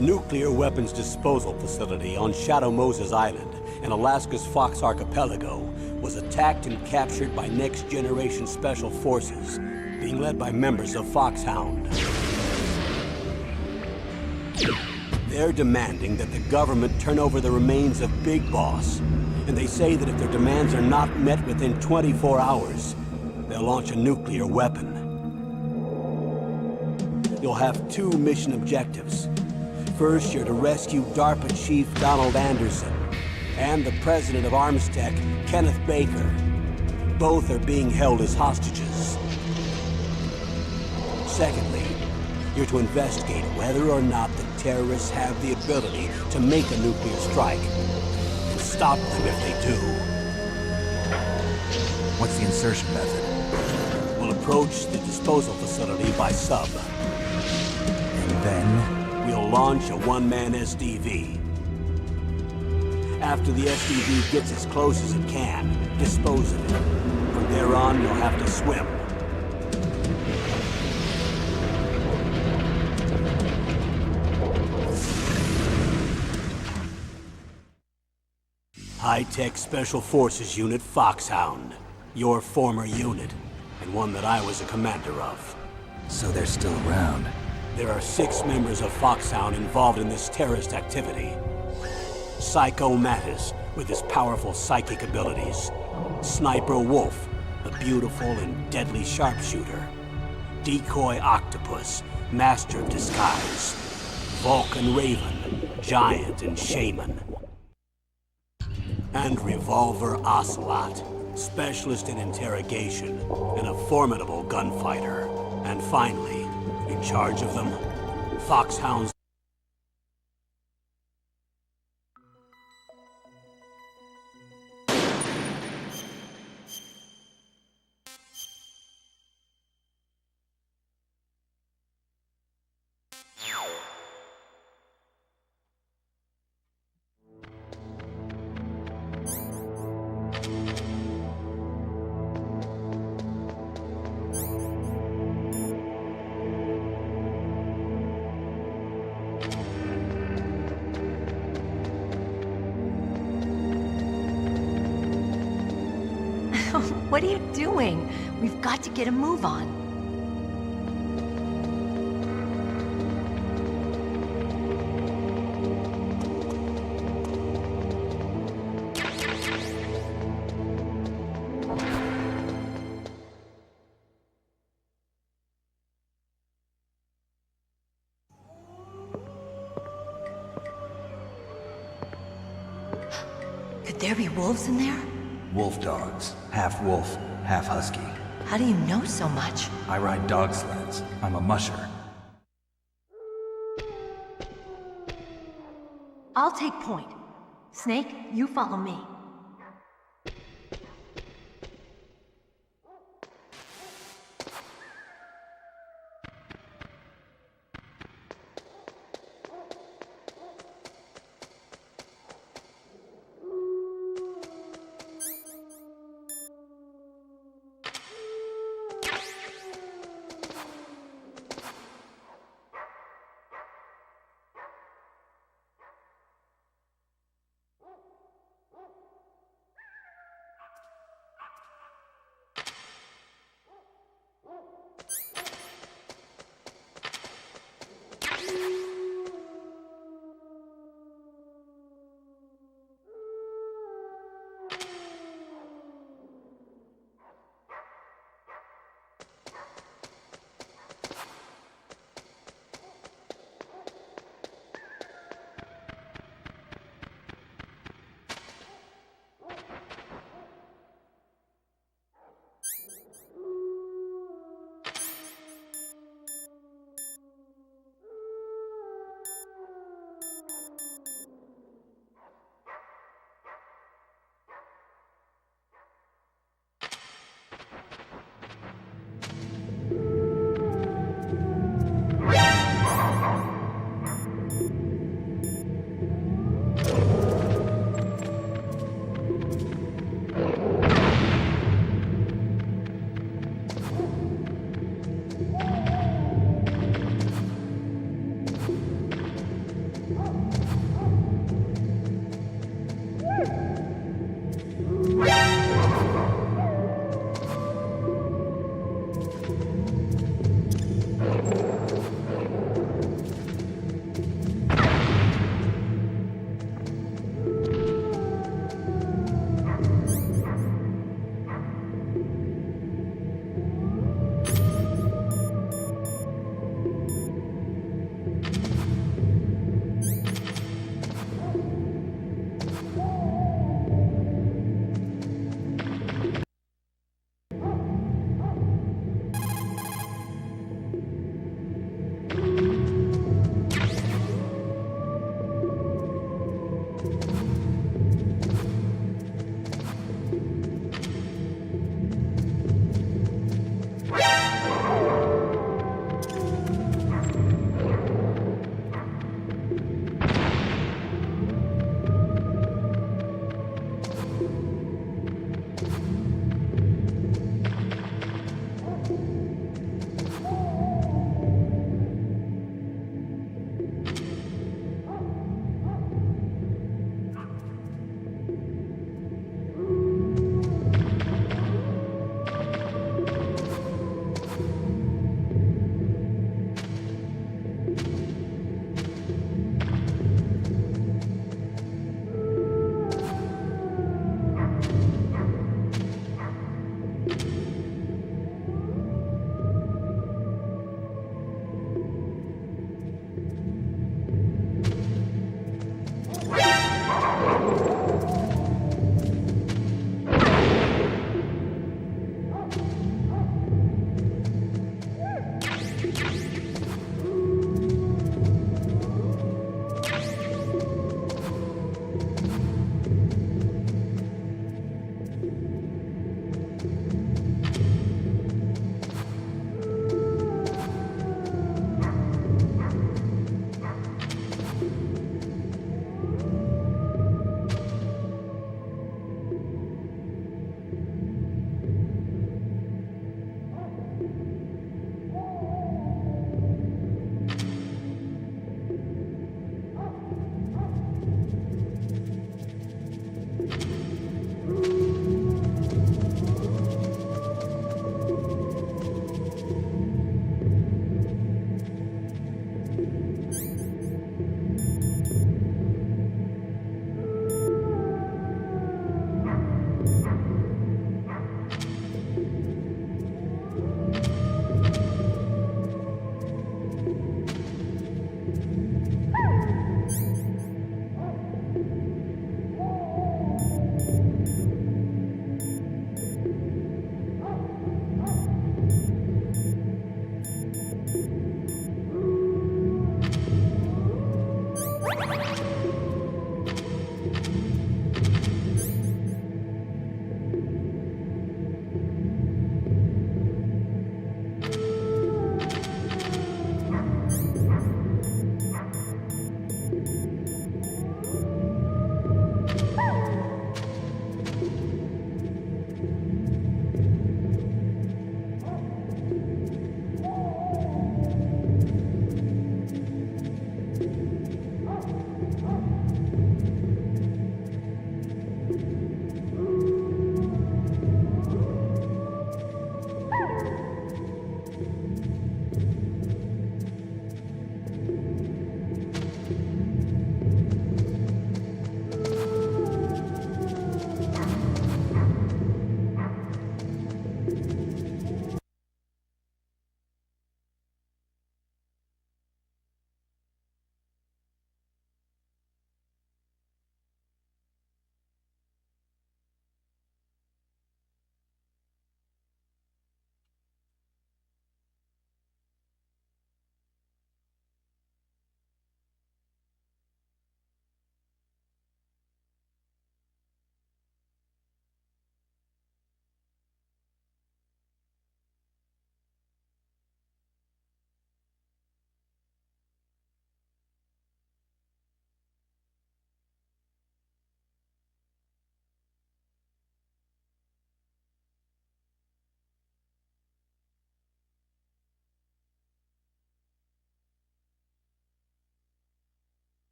The nuclear weapons disposal facility on Shadow Moses Island in Alaska's Fox Archipelago was attacked and captured by next-generation special forces, being led by members of Foxhound. They're demanding that the government turn over the remains of Big Boss, and they say that if their demands are not met within 24 hours, they'll launch a nuclear weapon. You'll have two mission objectives. First, you're to rescue DARPA Chief Donald Anderson and the president of Armstech, Kenneth Baker. Both are being held as hostages. Secondly, you're to investigate whether or not the terrorists have the ability to make a nuclear strike and stop them if they do. What's the insertion method? We'll approach the disposal facility by sub. And then? We'll launch a one-man SDV. After the SDV gets as close as it can, dispose of it. From there on, you'll have to swim. High-Tech Special Forces Unit Foxhound. Your former unit, and one that I was a commander of. So they're still around. There are 6 members of Foxhound involved in this terrorist activity. Psycho Mattis, with his powerful psychic abilities. Sniper Wolf, a beautiful and deadly sharpshooter. Decoy Octopus, master of disguise. Vulcan Raven, giant and shaman. And Revolver Ocelot, specialist in interrogation and a formidable gunfighter. And finally, in charge of them, Foxhound's What are you doing? We've got to get a move on. Could there be wolves in there? Wolf dogs. Half wolf, half husky. How do you know so much? I ride dog sleds. I'm a musher. I'll take point. Snake, you follow me.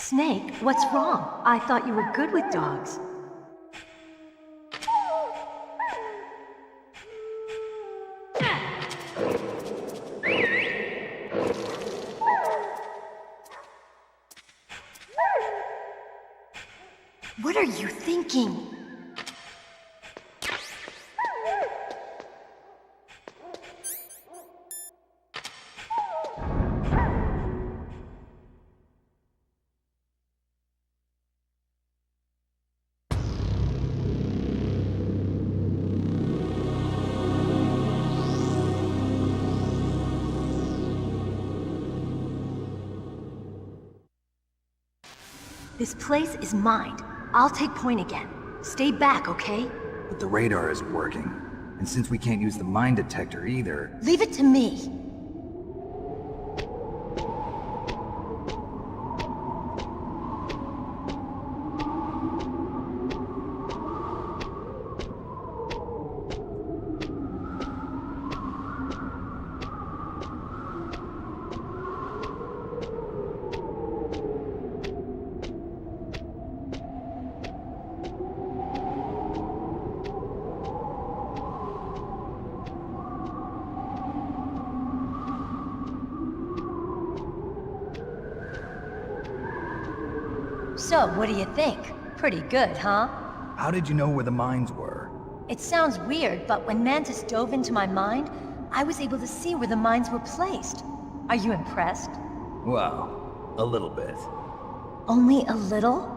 Snake, what's wrong? I thought you were good with dogs. What are you thinking? This place is mine. I'll take point again. Stay back, okay? But the radar isn't working. And since we can't use the mine detector either... Leave it to me. So, what do you think? Pretty good, huh? How did you know where the mines were? It sounds weird, but when Mantis dove into my mind, I was able to see where the mines were placed. Are you impressed? Well, a little bit. Only a little?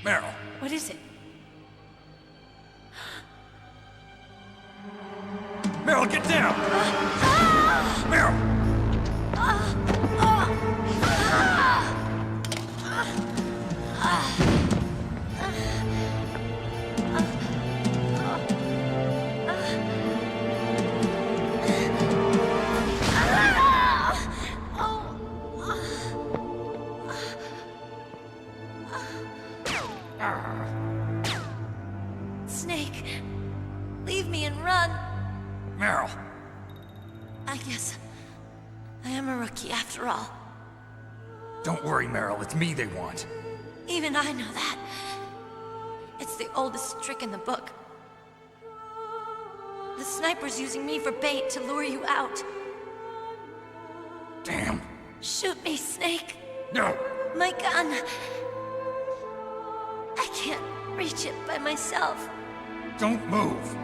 Meryl, What is it? Meryl, get down! Meryl! Snake, leave me and run. Meryl! I guess I am a rookie after all. Don't worry, Meryl, it's me they want. Even I know that. It's the oldest trick in the book. The sniper's using me for bait to lure you out. Damn. Shoot me, Snake. No! My gun. I can't reach it by myself. Don't move!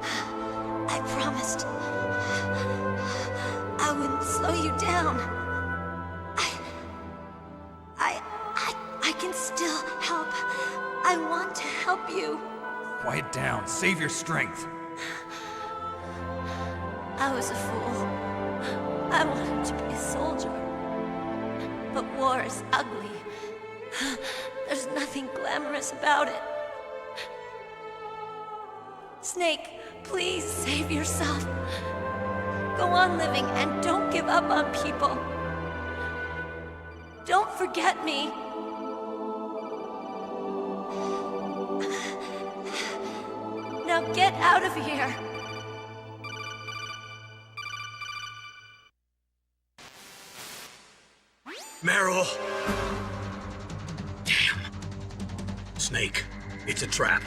I promised. I wouldn't slow you down. I can still help. I want to help you. Quiet down, save your strength. I was a fool. I wanted to be a soldier. But war is ugly. There's nothing glamorous about it. Snake, please save yourself. Go on living and don't give up on people. Don't forget me. Now get out of here. Meryl! Damn. Snake, it's a trap.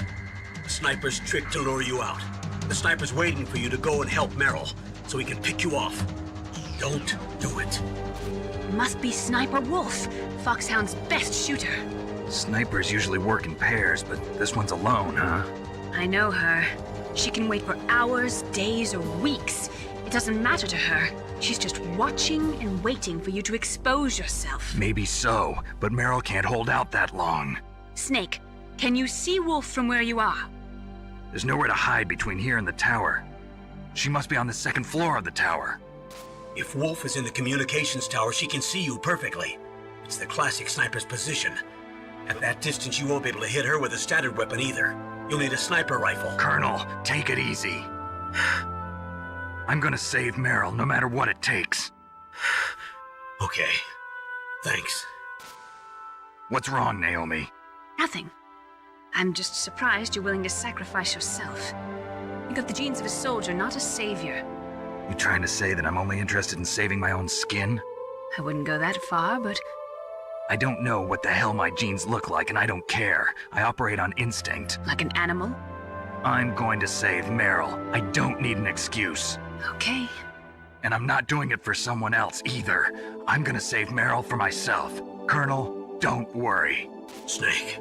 The sniper's trick to lure you out. The sniper's waiting for you to go and help Meryl, so he can pick you off. Don't do it. Must be Sniper Wolf, Foxhound's best shooter. Snipers usually work in pairs, but this one's alone, huh? I know her. She can wait for hours, days, or weeks. It doesn't matter to her. She's just watching and waiting for you to expose yourself. Maybe so, but Meryl can't hold out that long. Snake, can you see Wolf from where you are? There's nowhere to hide between here and the tower. She must be on the second floor of the tower. If Wolf is in the communications tower, she can see you perfectly. It's the classic sniper's position. At that distance, you won't be able to hit her with a standard weapon either. You'll need a sniper rifle. Colonel, take it easy. I'm gonna save Meryl no matter what it takes. Okay. Thanks. What's wrong, Naomi? Nothing. I'm just surprised you're willing to sacrifice yourself. You got the genes of a soldier, not a savior. You trying to say that I'm only interested in saving my own skin? I wouldn't go that far, but I don't know what the hell my genes look like, and I don't care. I operate on instinct. like an animal? I'm going to save Meryl. I don't need an excuse. Okay. And I'm not doing it for someone else either. I'm gonna save Meryl for myself. Colonel, don't worry. Snake.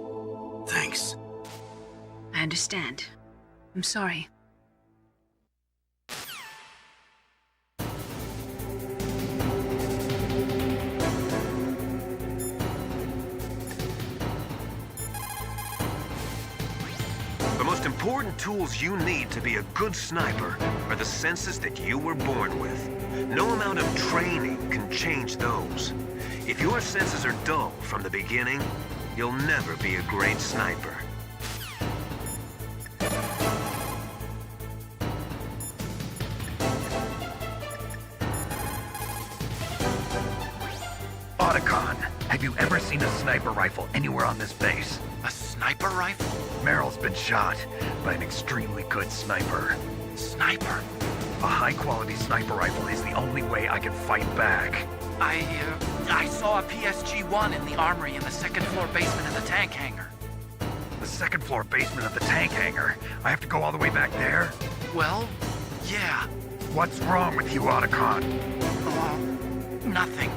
Thanks. I understand. I'm sorry. The most important tools you need to be a good sniper are the senses that you were born with. No amount of training can change those. If your senses are dull from the beginning, you'll never be a great sniper. Otacon, have you ever seen a sniper rifle anywhere on this base? A sniper rifle? Meryl's been shot by an extremely good sniper. Sniper? A high-quality sniper rifle is the only way I can fight back. I saw a PSG-1 in the armory in the second-floor basement of the tank hangar. The second-floor basement of the tank hangar? I have to go all the way back there? Well, yeah. What's wrong with you, Otacon? Nothing.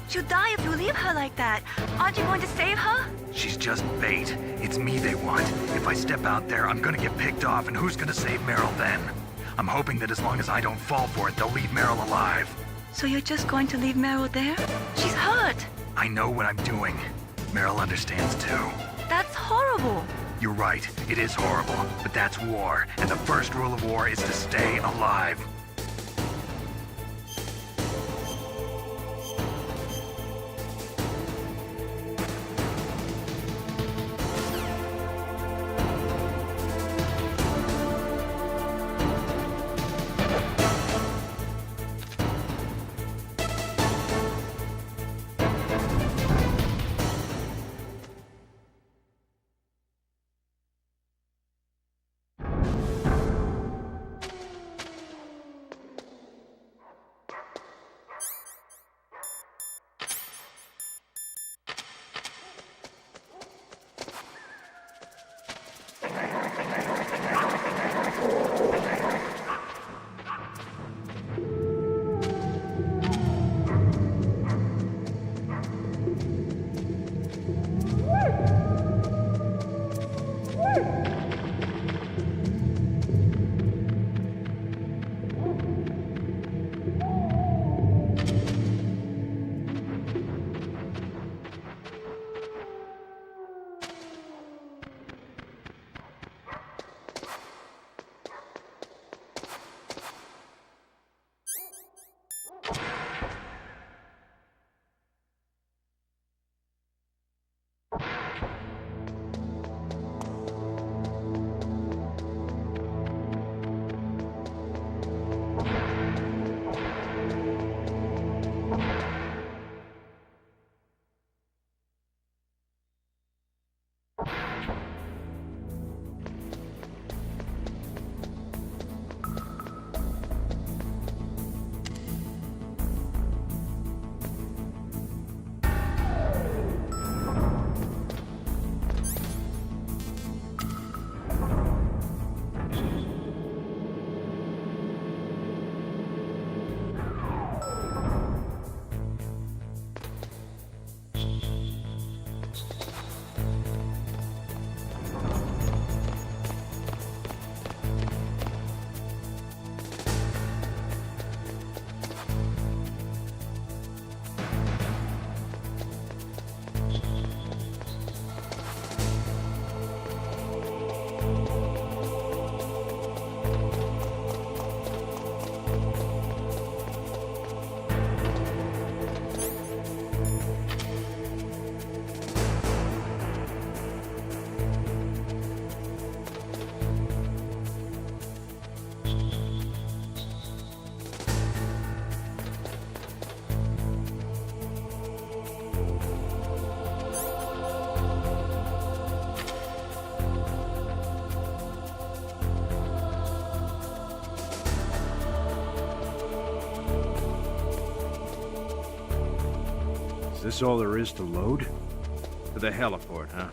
She'll die if you leave her like that. Aren't you going to save her? She's just bait. It's me they want. If I step out there, I'm gonna get picked off, and who's gonna save Meryl then? I'm hoping that as long as I don't fall for it, they'll leave Meryl alive. So you're just going to leave Meryl there? She's hurt. I know what I'm doing. Meryl understands too. That's horrible. You're right, it is horrible, but that's war, and the first rule of war is to stay alive. this all there is to load? To the heliport, huh?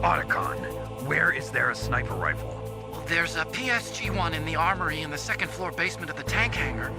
Otacon, where is there a sniper rifle? Well, there's a PSG-1 in the armory in the second floor basement of the tank hangar.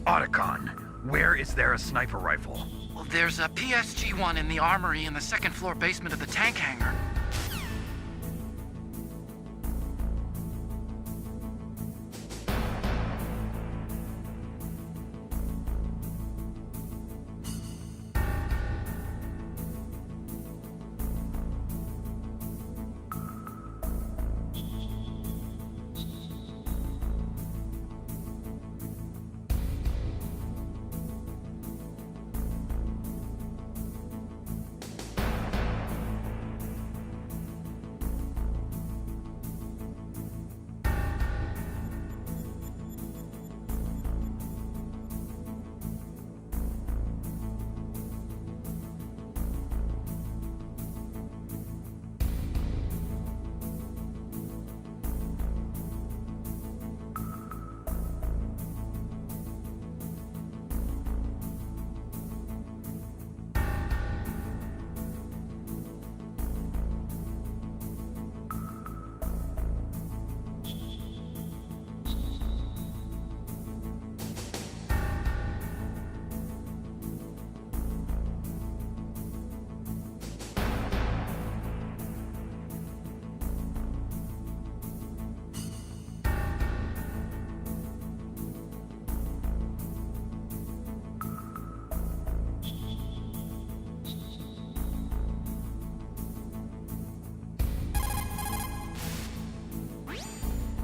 Otacon, where is there a sniper rifle? Well, there's a PSG-1 in the armory in the second floor basement of the tank hangar.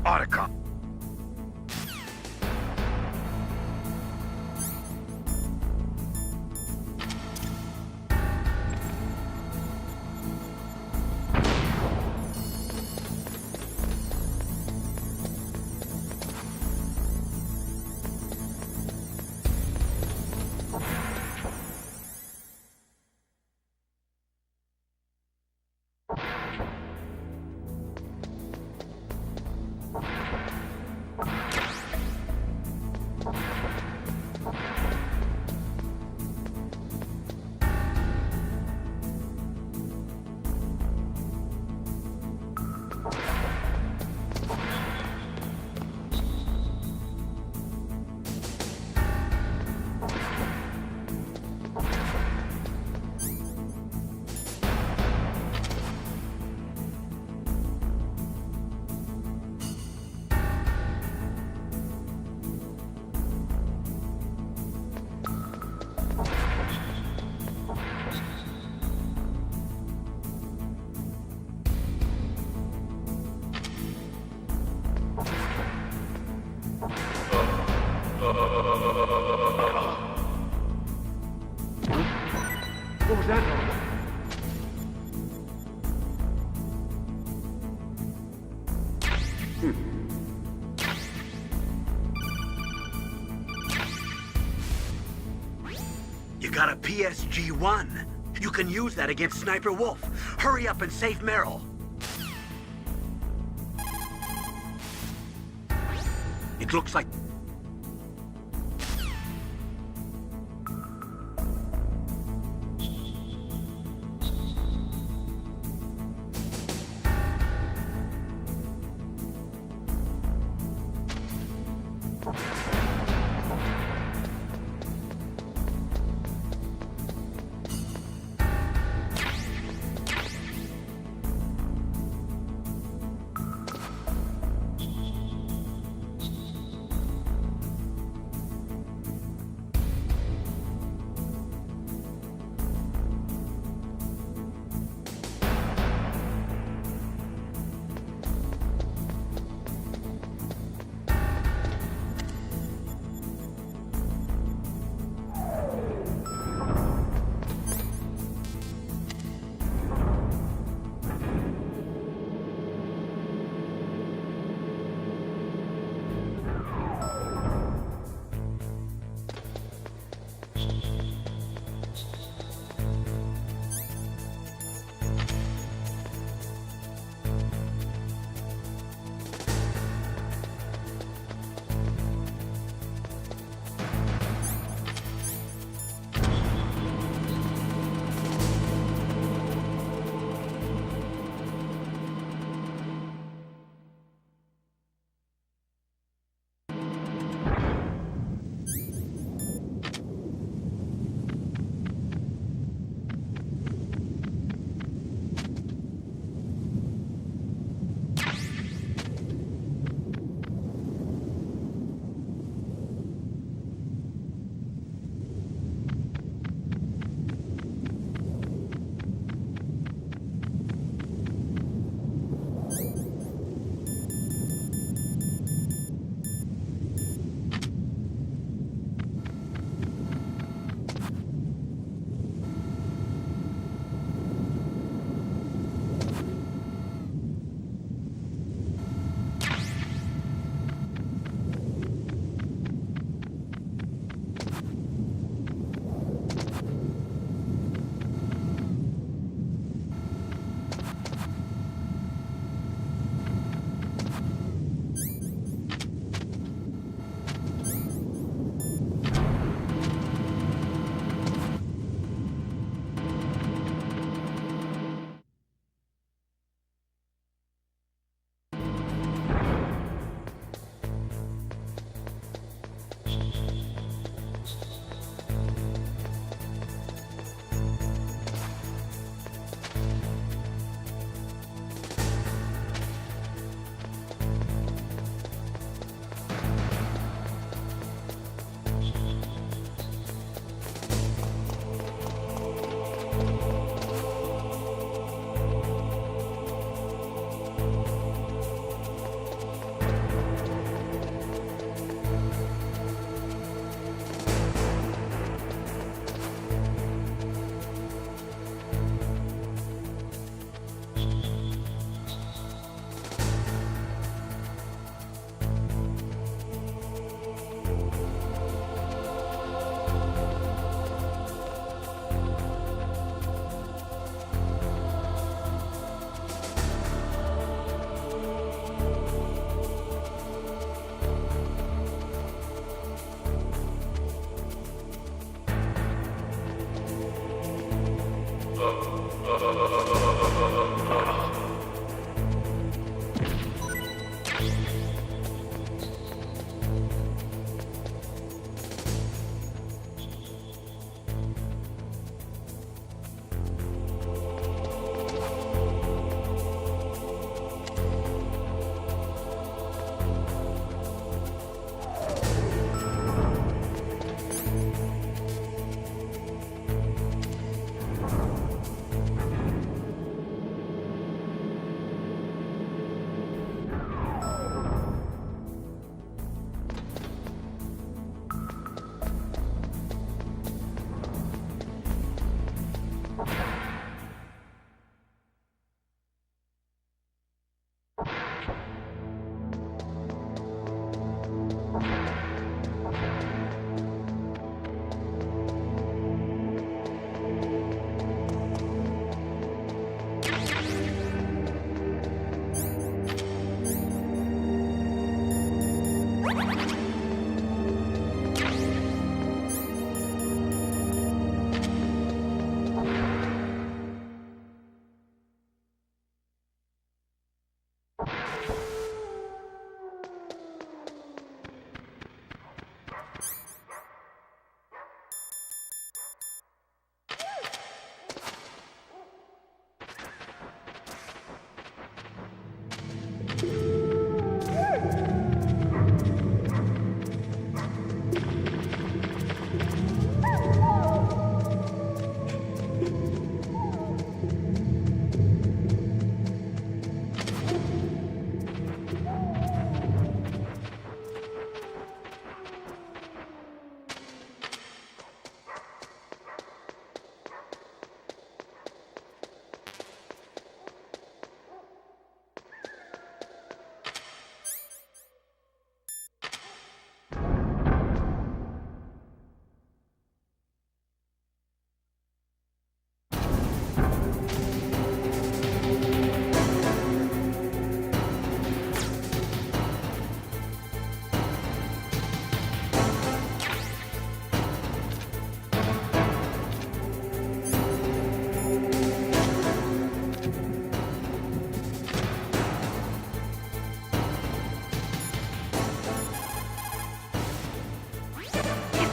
Otacon. What was that noise? You got a PSG-1. You can use that against Sniper Wolf. Hurry up and save Meryl. It looks like...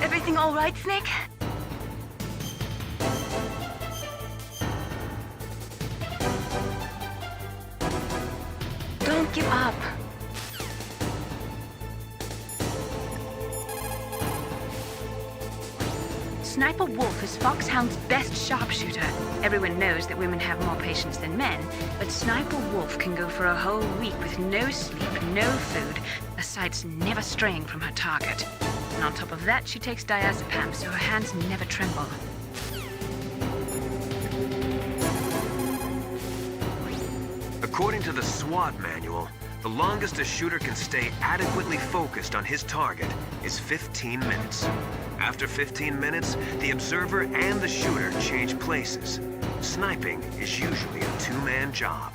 Everything all right, Snek? Don't give up. Sniper Wolf is Foxhound's best sharpshooter. Everyone knows that women have more patience than men, but Sniper Wolf can go for a whole week with no sleep, no food, her sights never straying from her target. And on top of that, she takes diazepam, so her hands never tremble. According to the SWAT manual, the longest a shooter can stay adequately focused on his target is 15 minutes. After 15 minutes, the observer and the shooter change places. Sniping is usually a two-man job.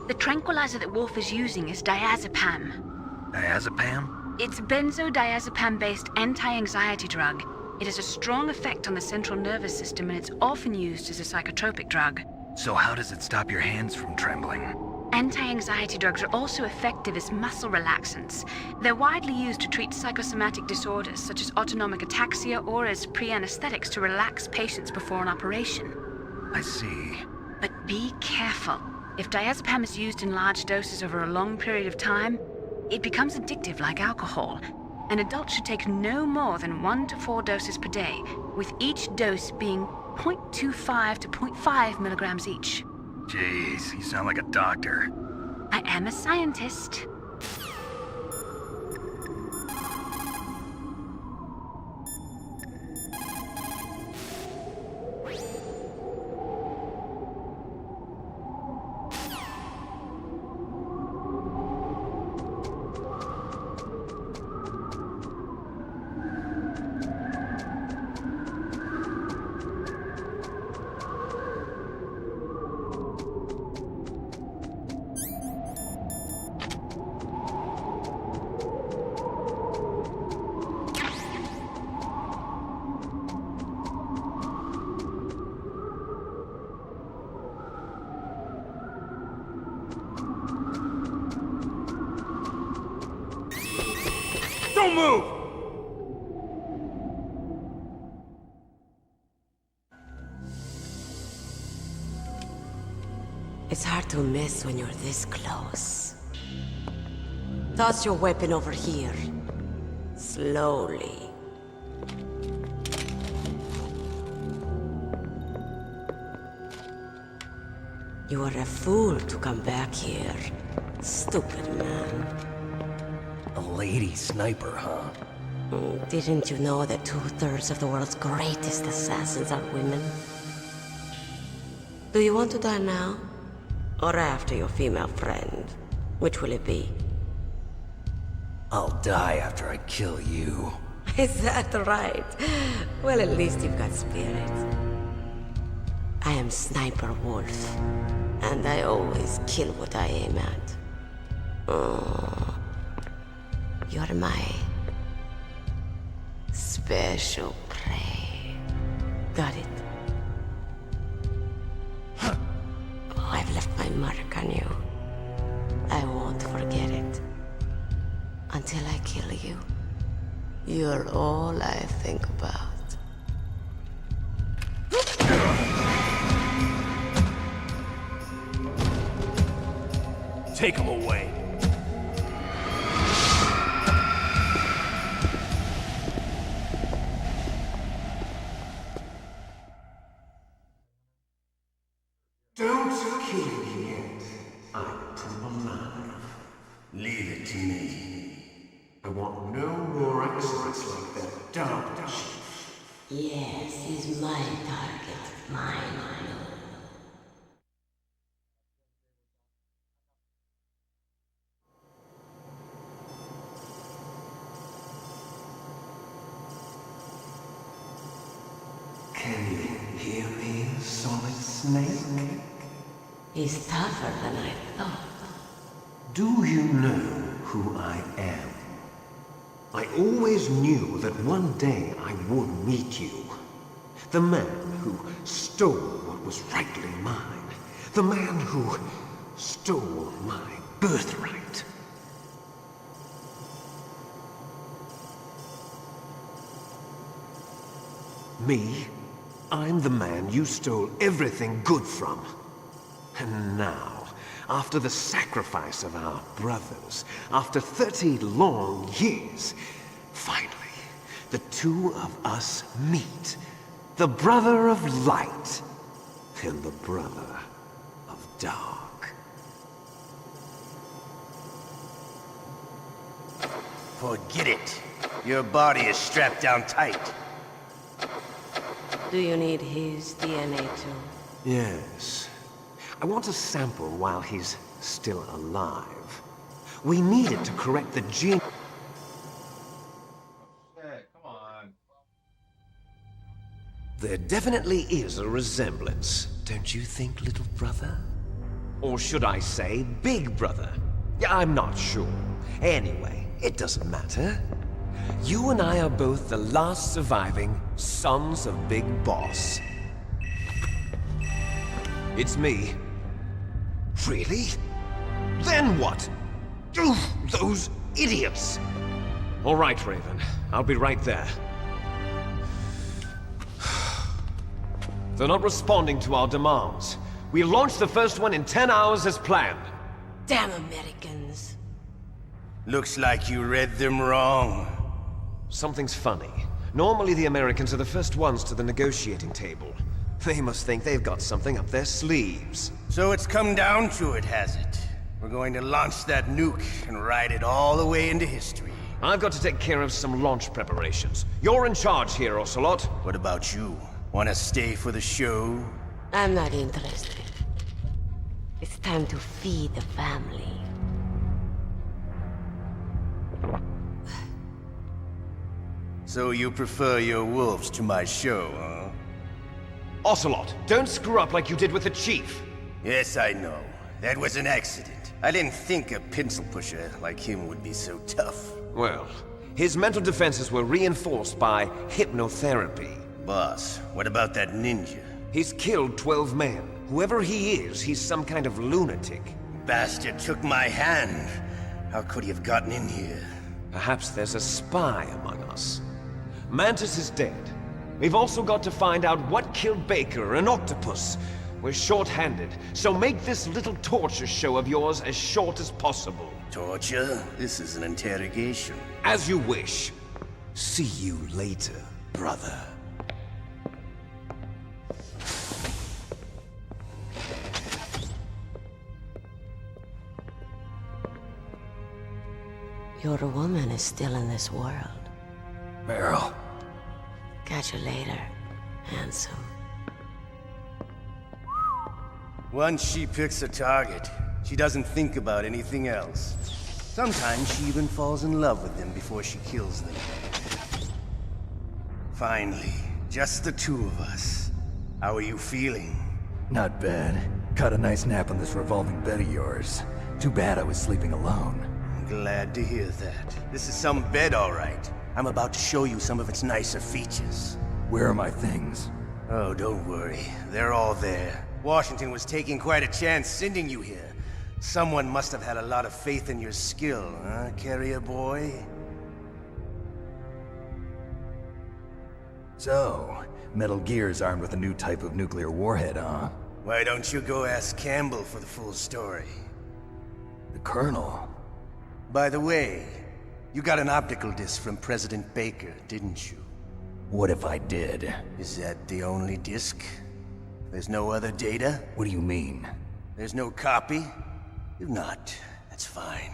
The tranquilizer that Wolf is using is diazepam. Diazepam? It's a benzodiazepam-based anti-anxiety drug. It has a strong effect on the central nervous system, and it's often used as a psychotropic drug. So how does it stop your hands from trembling? Anti-anxiety drugs are also effective as muscle relaxants. They're widely used to treat psychosomatic disorders such as autonomic ataxia or as pre-anesthetics to relax patients before an operation. I see. But be careful. If diazepam is used in large doses over a long period of time, it becomes addictive like alcohol. An adult should take no more than 1 to 4 doses per day, with each dose being 0.25 to 0.5 milligrams each. Jeez, you sound like a doctor. I am a scientist. Don't move! It's hard to miss when you're this close. Toss your weapon over here. Slowly. You are a fool to come back here. Stupid man. A lady sniper, huh? Didn't you know that 2/3 of the world's greatest assassins are women? Do you want to die now? Or after your female friend? Which will it be? I'll die after I kill you. Is that right? Well, at least you've got spirit. I am Sniper Wolf, and I always kill what I aim at. Oh, you're my special prey. Got it? Oh, I've left my mark on you. I won't forget it. Until I kill you. You're all I think about. Take him away. Don't kill me yet. I'm alive. Leave it to me. I want no more accidents like that, don't you? Yes, he's my target. Mine. Can you hear me, Solid Snake? He's tougher than I thought. Do you know who I am? I always knew that one day I would meet you. The man who stole what was rightly mine. The man who stole my birthright. Me? I'm the man you stole everything good from. And now, after the sacrifice of our brothers, after 30 long years, finally, the two of us meet. The brother of light and the brother of dark. Forget it. Your body is strapped down tight. Do you need his DNA too? Yes. I want a sample while he's still alive. We need it to correct the gene. There definitely is a resemblance, don't you think, little brother? Or should I say, Big Brother? Yeah, I'm not sure. Anyway, it doesn't matter. You and I are both the last surviving sons of Big Boss. It's me. Really? Then what? Oof, those idiots! All right, Raven. I'll be right there. They're not responding to our demands. We launched the first one in 10 hours as planned. Damn Americans. Looks like you read them wrong. Something's funny. Normally the Americans are the first ones to the negotiating table. They must think they've got something up their sleeves. So it's come down to it, has it? We're going to launch that nuke and ride it all the way into history. I've got to take care of some launch preparations. You're in charge here, Ocelot. What about you? Want to stay for the show? I'm not interested. It's time to feed the family. So you prefer your wolves to my show, huh? Ocelot, don't screw up like you did with the Chief. Yes, I know. That was an accident. I didn't think a pencil pusher like him would be so tough. Well, his mental defenses were reinforced by hypnotherapy. Boss, what about that ninja? He's killed 12 men. Whoever he is, he's some kind of lunatic. Bastard took my hand. How could he have gotten in here? Perhaps there's a spy among us. Mantis is dead. We've also got to find out what killed Baker and Octopus. We're short-handed, so make this little torture show of yours as short as possible. Torture? This is an interrogation. As you wish. See you later, brother. Your woman is still in this world. Meryl. Catch you later, handsome. Once she picks a target, she doesn't think about anything else. Sometimes she even falls in love with them before she kills them. Finally, just the two of us. How are you feeling? Not bad. Caught a nice nap on this revolving bed of yours. Too bad I was sleeping alone. I'm glad to hear that. This is some bed, all right. I'm about to show you some of its nicer features. Where are my things? Oh, don't worry. They're all there. Washington was taking quite a chance sending you here. Someone must have had a lot of faith in your skill, huh, carrier boy? So, Metal Gear's armed with a new type of nuclear warhead, huh? Why don't you go ask Campbell for the full story? The Colonel? By the way, you got an optical disc from President Baker, didn't you? What if I did? Is that the only disc? There's no other data? What do you mean? There's no copy? If not, that's fine.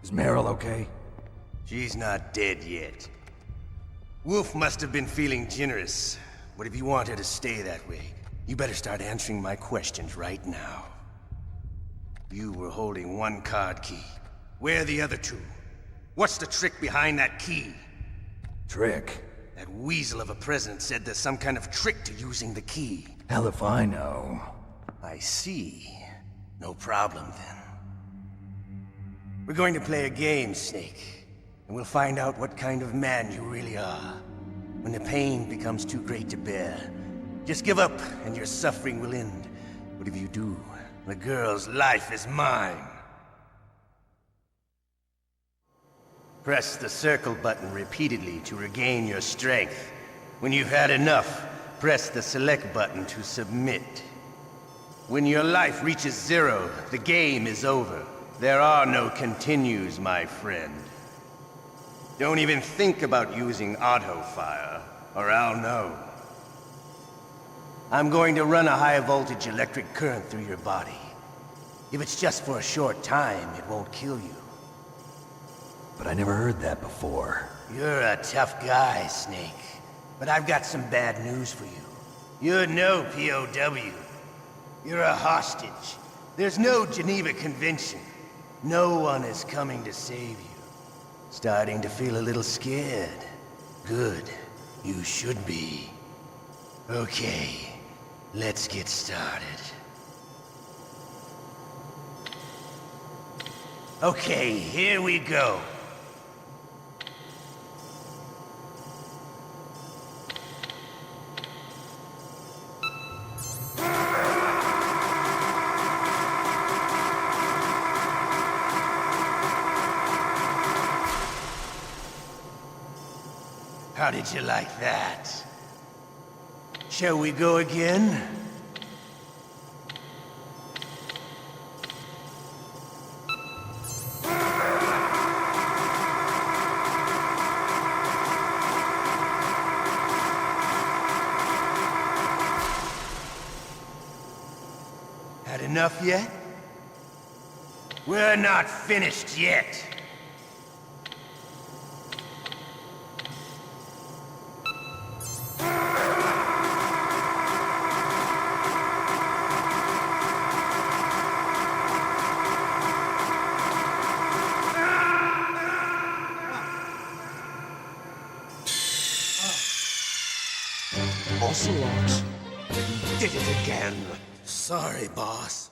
Is Meryl okay? She's not dead yet. Wolf must have been feeling generous. But if you want her to stay that way, you better start answering my questions right now. You were holding one card key. Where are the other two? What's the trick behind that key? Trick? That weasel of a president said there's some kind of trick to using the key. Hell if I know. I see. No problem, then. We're going to play a game, Snake. And we'll find out what kind of man you really are. When the pain becomes too great to bear, just give up and your suffering will end. But if you do, the girl's life is mine. Press the circle button repeatedly to regain your strength. When you've had enough, press the select button to submit. When your life reaches 0, the game is over. There are no continues, my friend. Don't even think about using auto-fire, or I'll know. I'm going to run a high-voltage electric current through your body. If it's just for a short time, it won't kill you. But I never heard that before. You're a tough guy, Snake. But I've got some bad news for you. You're no POW. You're a hostage. There's no Geneva Convention. No one is coming to save you. Starting to feel a little scared. Good. You should be. Okay. Let's get started. Okay, here we go. How did you like that? Shall we go again? Had enough yet? We're not finished yet. Ocelot, you did it again. Sorry, boss.